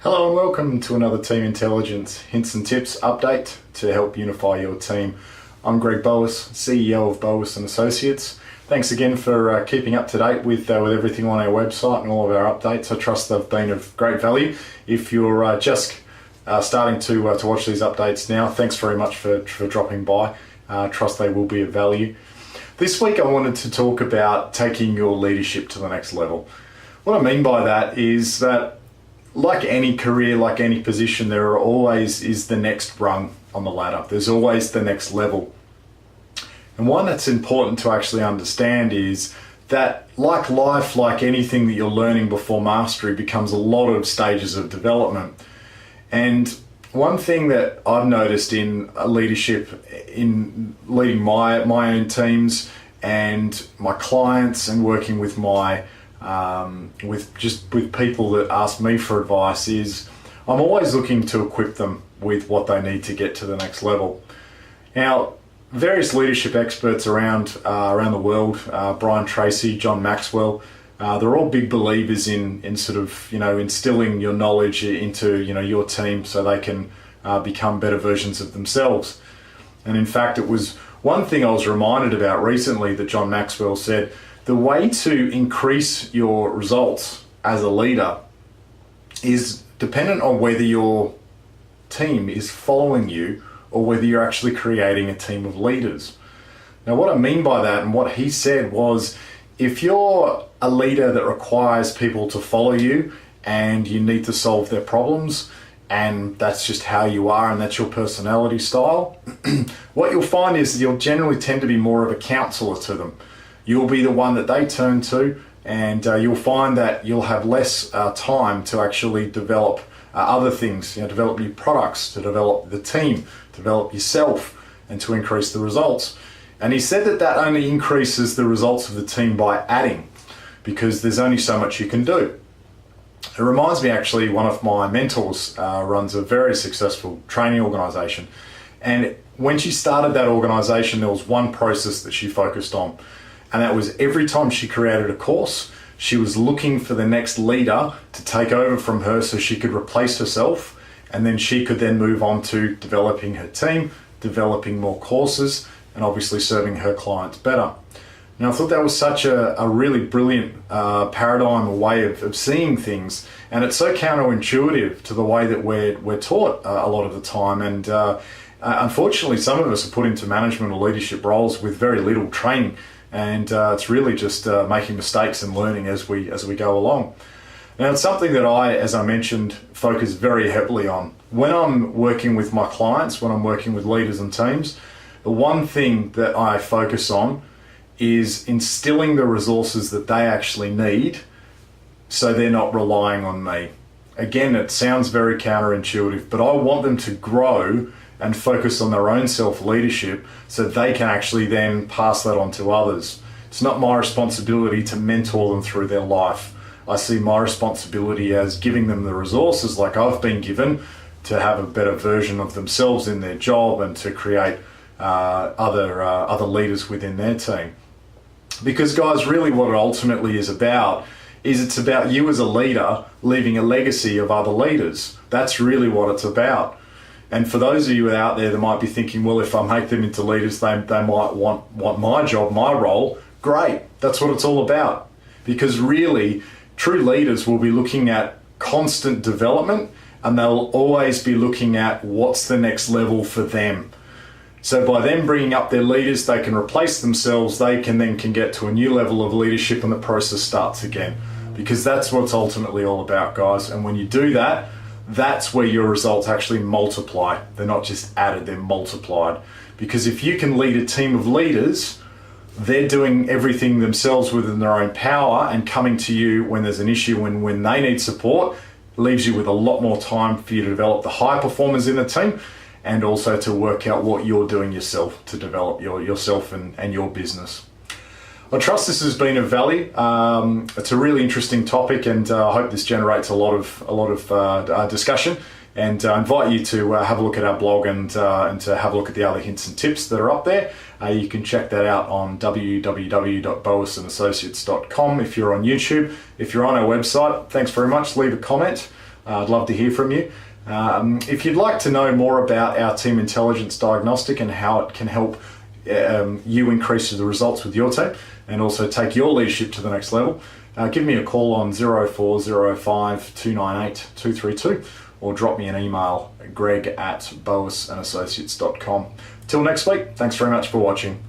Hello and welcome to another Team Intelligence Hints and Tips update to help unify your team. I'm Greg Boas, CEO of Boas and Associates. Thanks again for keeping up to date with everything on our website and all of our updates. I trust they've been of great value. If you're just starting to watch these updates now, thanks very much for dropping by. Trust they will be of value. This week I wanted to talk about taking your leadership to the next level. What I mean by that is that like any career, like any position, there are always is the next rung on the ladder. There's always the next level. And one that's important to actually understand is that like life, like anything that you're learning before mastery, becomes a lot of stages of development. And one thing that I've noticed in leadership, in leading my own teams and my clients and working with with people that ask me for advice, is I'm always looking to equip them with what they need to get to the next level. Now, various leadership experts around the world, Brian Tracy, John Maxwell, they're all big believers in sort of instilling your knowledge into your team so they can become better versions of themselves. And in fact, it was one thing I was reminded about recently that John Maxwell said: the way to increase your results as a leader is dependent on whether your team is following you or whether you're actually creating a team of leaders. Now, what I mean by that, and what he said was, if you're a leader that requires people to follow you and you need to solve their problems, and that's just how you are and that's your personality style, what you'll find is that you'll generally tend to be more of a counselor to them. You'll be the one that they turn to, and you'll find that you'll have less time to actually develop other things, develop new products, to develop the team, develop yourself, and to increase the results. And he said that only increases the results of the team by adding, because there's only so much you can do. It reminds me, actually, one of my mentors runs a very successful training organization. And when she started that organization, there was one process that she focused on. And that was every time she created a course, she was looking for the next leader to take over from her so she could replace herself. And then she could then move on to developing her team, developing more courses, and obviously serving her clients better. Now, I thought that was such a really brilliant paradigm, a way of seeing things. And it's so counterintuitive to the way that we're taught a lot of the time. And unfortunately, some of us are put into management or leadership roles with very little training. And it's really just making mistakes and learning as we go along. Now, it's something that I, as I mentioned, focus very heavily on. When I'm working with my clients, when I'm working with leaders and teams, the one thing that I focus on is instilling the resources that they actually need so they're not relying on me. Again, it sounds very counterintuitive, but I want them to grow and focus on their own self-leadership so they can actually then pass that on to others. It's not my responsibility to mentor them through their life. I see my responsibility as giving them the resources like I've been given to have a better version of themselves in their job and to create other leaders within their team. Because guys, really what it ultimately is about is it's about you as a leader leaving a legacy of other leaders. That's really what it's about. And for those of you out there that might be thinking, well, if I make them into leaders, they might want my job, my role. Great, that's what it's all about. Because really, true leaders will be looking at constant development, and they'll always be looking at what's the next level for them. So by them bringing up their leaders, they can replace themselves, they can get to a new level of leadership, and the process starts again. Because that's what it's ultimately all about, guys. And when you do that, that's where your results actually multiply. They're not just added, they're multiplied. Because if you can lead a team of leaders, they're doing everything themselves within their own power and coming to you when there's an issue, when they need support, leaves you with a lot more time for you to develop the high performers in the team and also to work out what you're doing yourself to develop yourself and your business. I trust this has been of value. It's a really interesting topic, and I hope this generates a lot of discussion. And I invite you to have a look at our blog and to have a look at the other hints and tips that are up there. You can check that out on www.boasandassociates.com if you're on YouTube. If you're on our website, thanks very much. Leave a comment. I'd love to hear from you. If you'd like to know more about our team intelligence diagnostic and how it can help you increase the results with your team and also take your leadership to the next level, give me a call on 0405 298 232 or drop me an email, greg@bowisassociates.com. Till next week, thanks very much for watching.